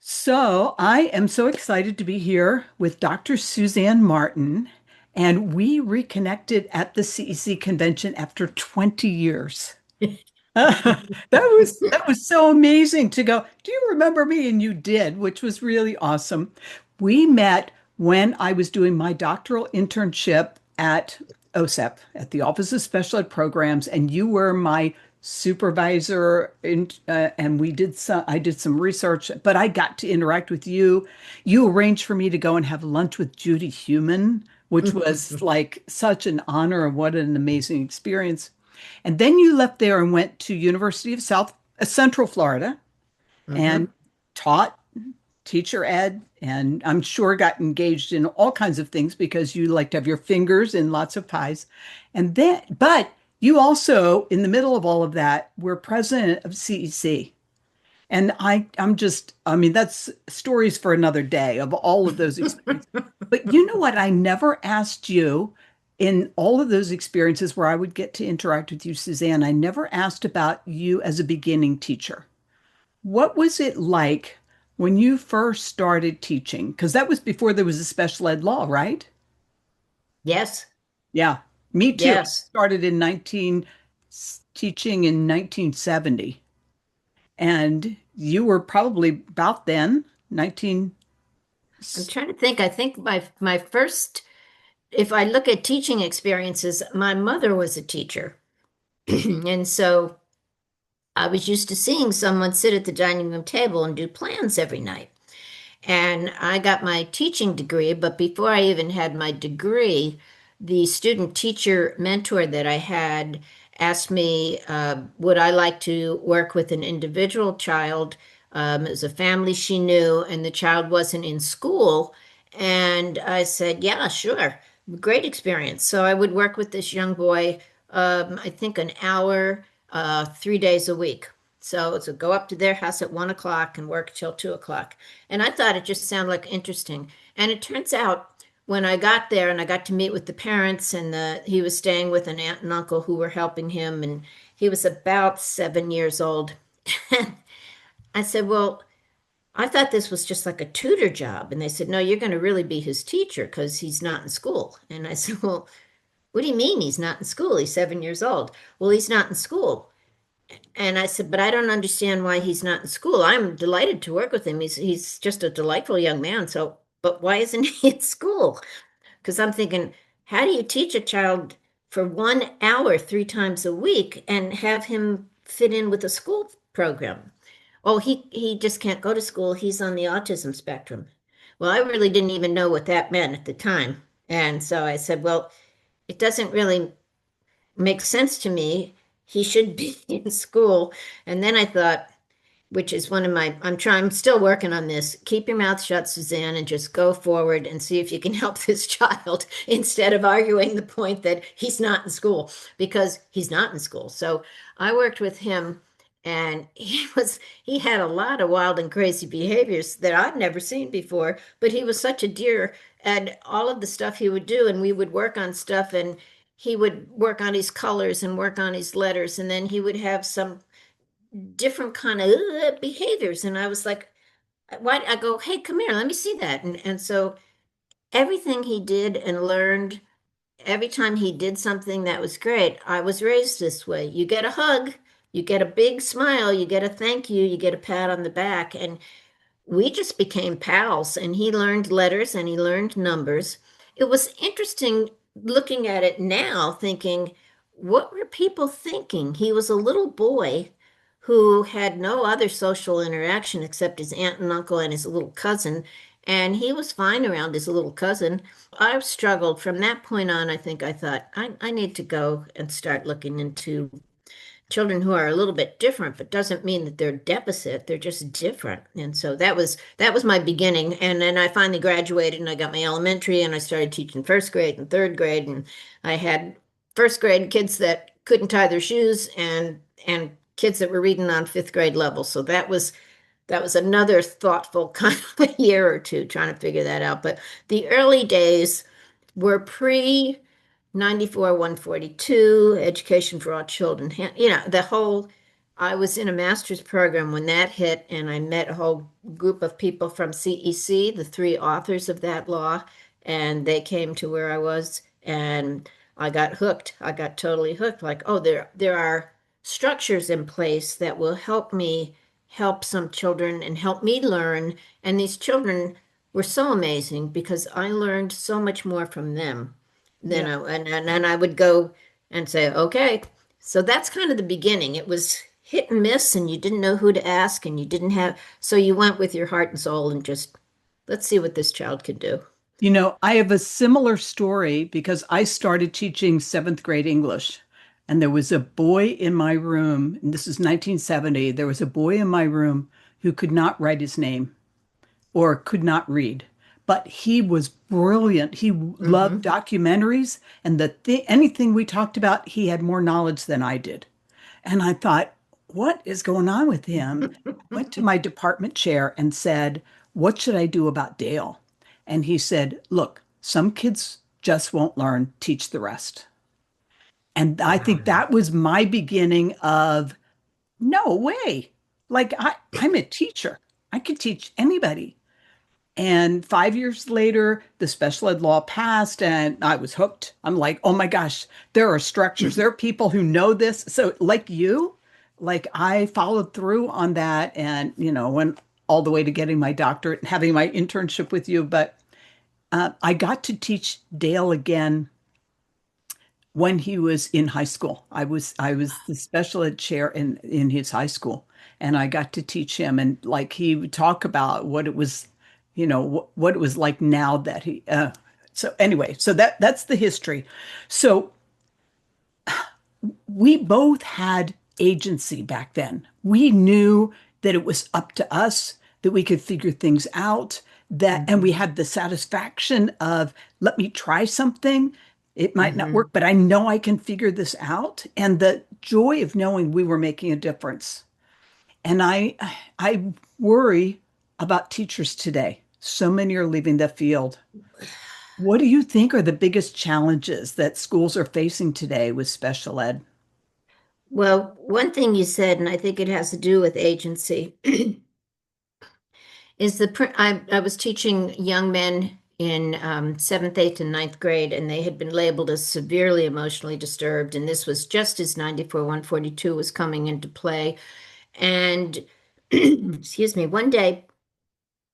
So I am so excited to be here with Dr. Suzanne Martin, and we reconnected at the CEC convention after 20 years. That was so amazing to go, do you remember me? And you did, which was really awesome. We met when I was doing my doctoral internship at OSEP, at the Office of Special Ed Programs, and you were my supervisor and I did some research, but I got to interact with you. You arranged for me to go and have lunch with Judy Human, which was like such an honor and what an amazing experience. And then you left there and went to University of Central Florida and Hmm. taught teacher ed, and I'm sure got engaged in all kinds of things because you like to have your fingers in lots of pies. But you also, in the middle of all of that, were president of CEC. And I mean, that's stories for another day of all of those experiences. But you know what? I never asked you in all of those experiences where I would get to interact with you, Suzanne, I never asked about you as a beginning teacher. What was it like when you first started teaching? Because that was before there was a special ed law, right? Yes, Yeah, me too. I yes. started in 19 teaching in 1970. And you were probably about then, 19. I'm trying to think. I think my first, if I look at teaching experiences, my mother was a teacher. And so I was used to seeing someone sit at the dining room table and do plans every night. And I got my teaching degree, but before I even had my degree, the student teacher mentor that I had asked me, would I like to work with an individual child? It was a family she knew, and the child wasn't in school. And I said, yeah, sure. Great experience. So I would work with this young boy, I think an hour, 3 days a week. So go up to their house at 1 o'clock and work till 2 o'clock. And I thought it just sounded like interesting. And it turns out when I got there and I got to meet with the parents and he was staying with an aunt and uncle who were helping him, and he was about 7 years old. I said, well, I thought this was just like a tutor job. And they said, no, you're going to really be his teacher because he's not in school. And I said, well, what do you mean he's not in school? He's 7 years old. Well, he's not in school. And I said, but I don't understand why he's not in school. I'm delighted to work with him. He's just a delightful young man. So, but why isn't he in school? Because I'm thinking, how do you teach a child for 1 hour 3 times a week and have him fit in with a school program? Oh, he just can't go to school. He's on the autism spectrum. Well, I really didn't even know what that meant at the time. And so I said, well, it doesn't really make sense to me. He should be in school. And then I thought, which is one of my, I'm still working on this. Keep your mouth shut, Suzanne, and just go forward and see if you can help this child instead of arguing the point that he's not in school, because he's not in school. So I worked with him, and he had a lot of wild and crazy behaviors that I'd never seen before, but he was such a dear, and all of the stuff he would do, and we would work on stuff, and he would work on his colors and work on his letters, and then he would have some different kind of behaviors. And I was like, why? I go, hey, come here, let me see that. And so everything he did and learned, every time he did something that was great, I was raised this way. You get a hug, you get a big smile, you get a thank you, you get a pat on the back. And we just became pals. And he learned letters and he learned numbers. It was interesting looking at it now, thinking, what were people thinking? He was a little boy who had no other social interaction except his aunt and uncle and his little cousin. And he was fine around his little cousin. I struggled from that point on. I think I thought, I need to go and start looking into children who are a little bit different, but doesn't mean that they're deficit. They're just different. And so that was my beginning. And then I finally graduated and I got my elementary and I started teaching first grade and third grade. And I had first grade kids that couldn't tie their shoes and kids that were reading on fifth grade level. So that was another thoughtful kind of a year or two trying to figure that out. But the early days were pre 94 142 education for all children, the whole I was in a master's program when that hit, and I met a whole group of people from CEC, the three authors of that law, and they came to where I was, and I got hooked. I got totally hooked. Like, oh, there are structures in place that will help me help some children and help me learn. And these children were so amazing because I learned so much more from them than Yeah. and I would go and say, okay. So that's kind of the beginning. It was hit and miss, and you didn't know who to ask, and you didn't have, so you went with your heart and soul and just, let's see what this child could do. I have a similar story because I started teaching seventh grade English. And there was a boy in my room, and this is 1970. There was a boy in my room who could not write his name or could not read, but he was brilliant. He loved Mm-hmm. documentaries, and anything we talked about, he had more knowledge than I did. And I thought, what is going on with him? I went to my department chair and said, what should I do about Dale? And he said, look, some kids just won't learn, teach the rest. And I think that was my beginning of no way. Like I'm a teacher. I could teach anybody. And 5 years later, the special ed law passed and I was hooked. I'm like, oh my gosh, there are structures. There are people who know this. So, like you, like I followed through on that and, went all the way to getting my doctorate and having my internship with you. But I got to teach Dale again when he was in high school. I was the special ed chair in his high school, and I got to teach him. And like he would talk about what it was, what it was like now that he. So anyway, so that's the history. So we both had agency back then. We knew that it was up to us, that we could figure things out, and we Mm-hmm. had the satisfaction of, let me try something. It might not Mm-hmm. work, but I know I can figure this out. And the joy of knowing we were making a difference. And I worry about teachers today. So many are leaving the field. What do you think are the biggest challenges that schools are facing today with special ed? Well, one thing you said, and I think it has to do with agency, is I was teaching young men in seventh, eighth, and ninth grade, and they had been labeled as severely emotionally disturbed. And this was just as 94-142 was coming into play. And excuse me, one day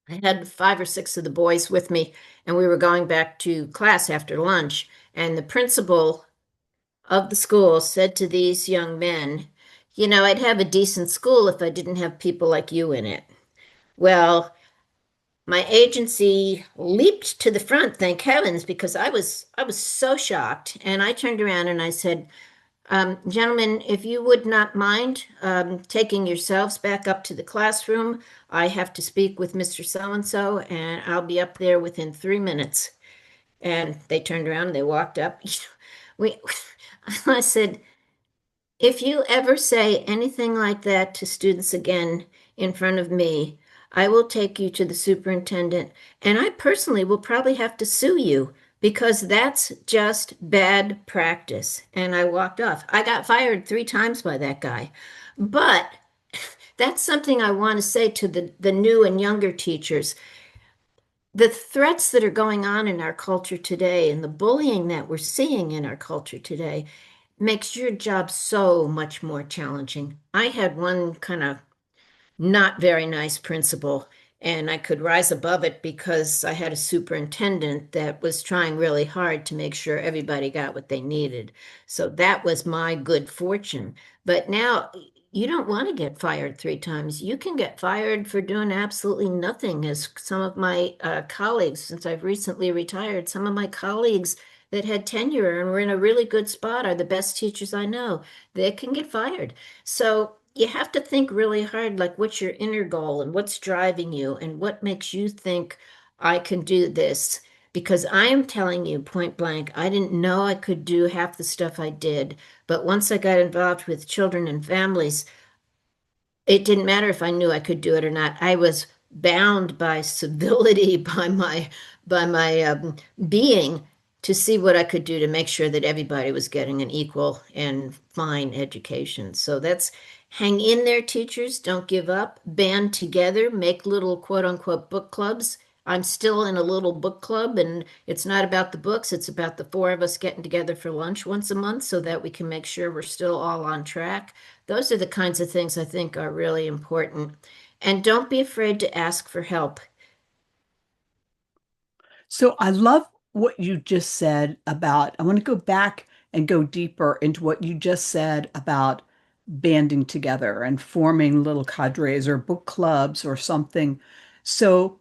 I had five or six of the boys with me, and we were going back to class after lunch. And the principal of the school said to these young men, I'd have a decent school if I didn't have people like you in it. Well, my agency leaped to the front, thank heavens, because I was so shocked. And I turned around and I said, gentlemen, if you would not mind taking yourselves back up to the classroom, I have to speak with Mr. So and so, and I'll be up there within 3 minutes. And they turned around and they walked up. We, I said, if you ever say anything like that to students again in front of me, I will take you to the superintendent, and I personally will probably have to sue you because that's just bad practice. And I walked off. I got fired 3 times by that guy. But that's something I want to say to the new and younger teachers. The threats that are going on in our culture today and the bullying that we're seeing in our culture today makes your job so much more challenging. I had one kind of not very nice principal, and I could rise above it because I had a superintendent that was trying really hard to make sure everybody got what they needed. So that was my good fortune. But now you don't want to get fired 3 times. You can get fired for doing absolutely nothing, as some of my colleagues, since I've recently retired, some of my colleagues that had tenure and were in a really good spot are the best teachers I know. They can get fired. So you have to think really hard, like what's your inner goal and what's driving you and what makes you think I can do this. Because I am telling you point blank, I didn't know I could do half the stuff I did. But once I got involved with children and families, it didn't matter if I knew I could do it or not. I was bound by civility, by my being to see what I could do to make sure that everybody was getting an equal and fine education. So that's Hang in there, teachers. Don't give up. Band together. Make little quote unquote book clubs. I'm still in a little book club, and it's not about the books. It's about the four of us getting together for lunch once a month so that we can make sure we're still all on track. Those are the kinds of things I think are really important. And don't be afraid to ask for help. So I love what you just said about, I want to go back and go deeper into what you just said about banding together and forming little cadres or book clubs or something. So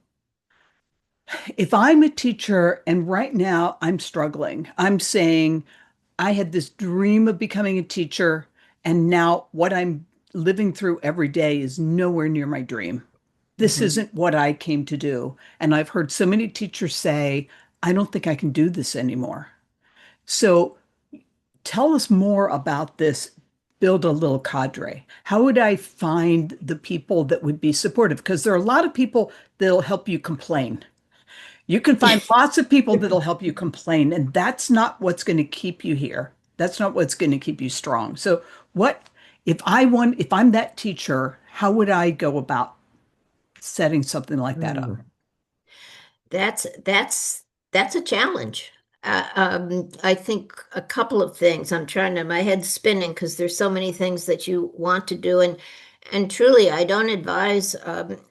if I'm a teacher and right now I'm struggling, I'm saying I had this dream of becoming a teacher, and now what I'm living through every day is nowhere near my dream. This Mhm. isn't what I came to do. And I've heard so many teachers say, I don't think I can do this anymore. So tell us more about this. Build a little cadre. How would I find the people that would be supportive? Because there are a lot of people that'll help you complain. You can find lots of people that'll help you complain, and that's not what's going to keep you here. That's not what's going to keep you strong. So, what if I'm that teacher, how would I go about setting something like that up? Mm. That's a challenge. I think a couple of things. I'm trying to, my head's spinning because there's so many things that you want to do, and truly, I don't advise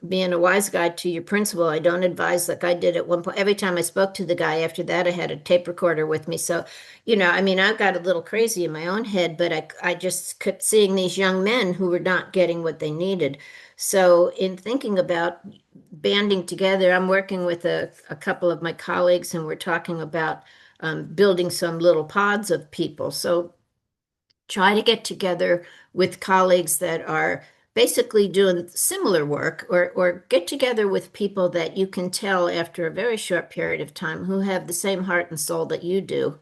being a wise guide to your principal. I don't advise like I did at one point. Every time I spoke to the guy after that, I had a tape recorder with me. So, I mean, I got a little crazy in my own head, but I just kept seeing these young men who were not getting what they needed. So, in thinking about banding together, I'm working with a couple of my colleagues, and we're talking about building some little pods of people. So, try to get together with colleagues that are basically doing similar work, or get together with people that you can tell after a very short period of time who have the same heart and soul that you do.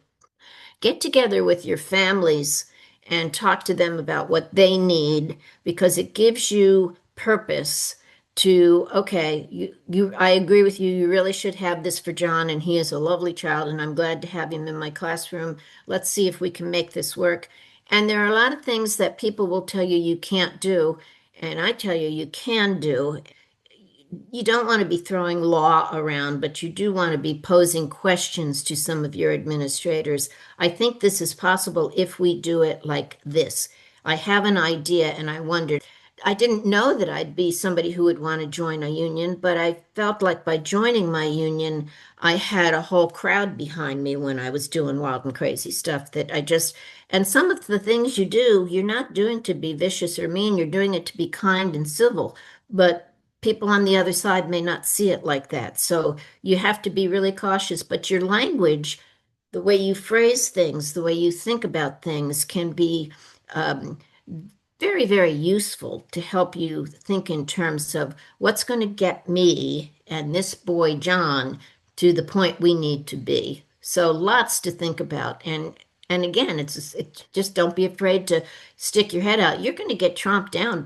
Get together with your families and talk to them about what they need, because it gives you purpose to, okay, I agree with you. You really should have this for John, and he is a lovely child, and I'm glad to have him in my classroom. Let's see if we can make this work. And there are a lot of things that people will tell you you can't do, and I tell you you can do. You don't want to be throwing law around, but you do want to be posing questions to some of your administrators. I think this is possible if we do it like this. I have an idea, and I wondered. I didn't know that I'd be somebody who would want to join a union, but I felt like by joining my union, I had a whole crowd behind me when I was doing wild and crazy stuff that I just, and some of the things you do, you're not doing to be vicious or mean, you're doing it to be kind and civil. But people on the other side may not see it like that. So you have to be really cautious. But your language, the way you phrase things, the way you think about things can be um, very, very useful to help you think in terms of what's going to get me and this boy, John, to the point we need to be. So lots to think about. And again, it's just don't be afraid to stick your head out. You're going to get tromped down.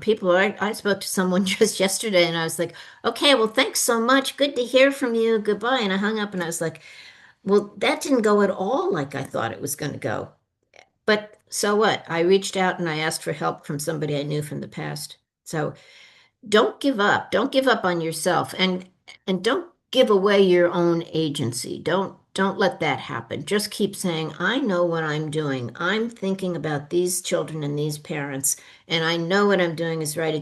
I spoke to someone just yesterday, and I was like, okay, well, thanks so much. Good to hear from you. Goodbye. And I hung up, and I was like, well, that didn't go at all like I thought it was going to go. But so what? I reached out and I asked for help from somebody I knew from the past. So don't give up. Don't give up on yourself, and don't give away your own agency. Don't let that happen. Just keep saying, I know what I'm doing. I'm thinking about these children and these parents, and I know what I'm doing is right.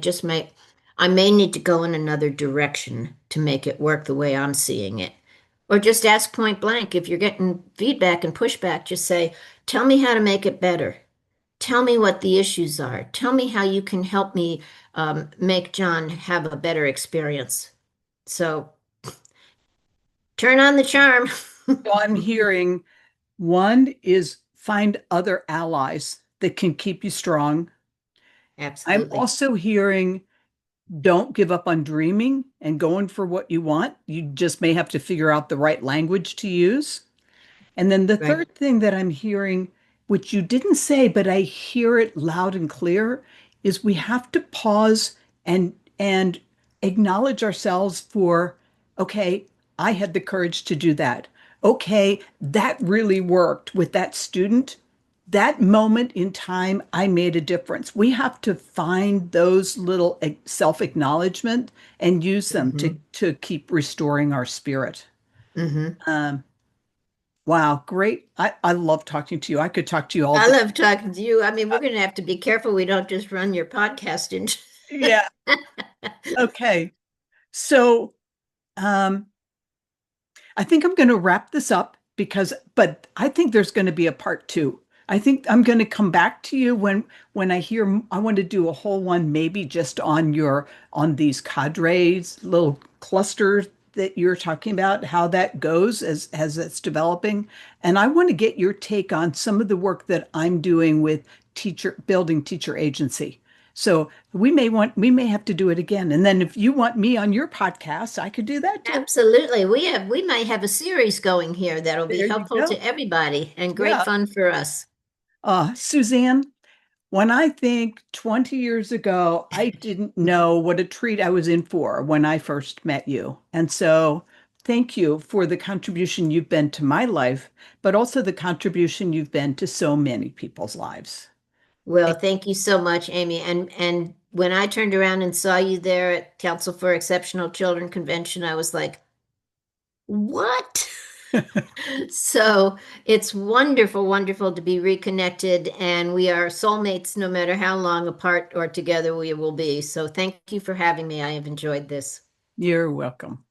I may need to go in another direction to make it work the way I'm seeing it. Or just ask point blank. If you're getting feedback and pushback, just say, tell me how to make it better. Tell me what the issues are. Tell me how you can help me make John have a better experience. So turn on the charm. So I'm hearing one is find other allies that can keep you strong. I'm Absolutely. also hearing don't give up on dreaming and going for what you want. You just may have to figure out the right language to use. And then the Right. third thing that I'm hearing, which you didn't say, but I hear it loud and clear, is we have to pause and acknowledge ourselves for, okay, I had the courage to do that. Okay, that really worked with that student. that moment in time, I made a difference. We have to find those little self-acknowledgement and use them Hmm. to keep restoring our spirit. Hmm. Um, wow, great. I love talking to you. I could talk to you all I day. love talking to you. I mean, we're going to have to be careful we don't just run your podcast into. Yeah. Okay. So, um, I think I'm going to wrap this up but I think there's going to be a part two. I think I'm going to come back to you when I hear, I want to do a whole one, maybe just on these cadres, little clusters that you're talking about, how that goes as it's developing. And I want to get your take on some of the work that I'm doing with building teacher agency. So we may have to do it again. And then if you want me on your podcast, I could do that too. Absolutely. We might have a series going here that'll be There you helpful go. to everybody and great Yeah. fun for us. Suzanne, when I think 20 years ago, I didn't know what a treat I was in for when I first met you. And so thank you for the contribution you've been to my life, but also the contribution you've been to so many people's lives. Well, thank you so much, Amy. And when I turned around and saw you there at Council for Exceptional Children Convention, I was like, what? So it's wonderful, wonderful to be reconnected, and we are soulmates no matter how long apart or together we will be. So thank you for having me. I have enjoyed this. You're welcome.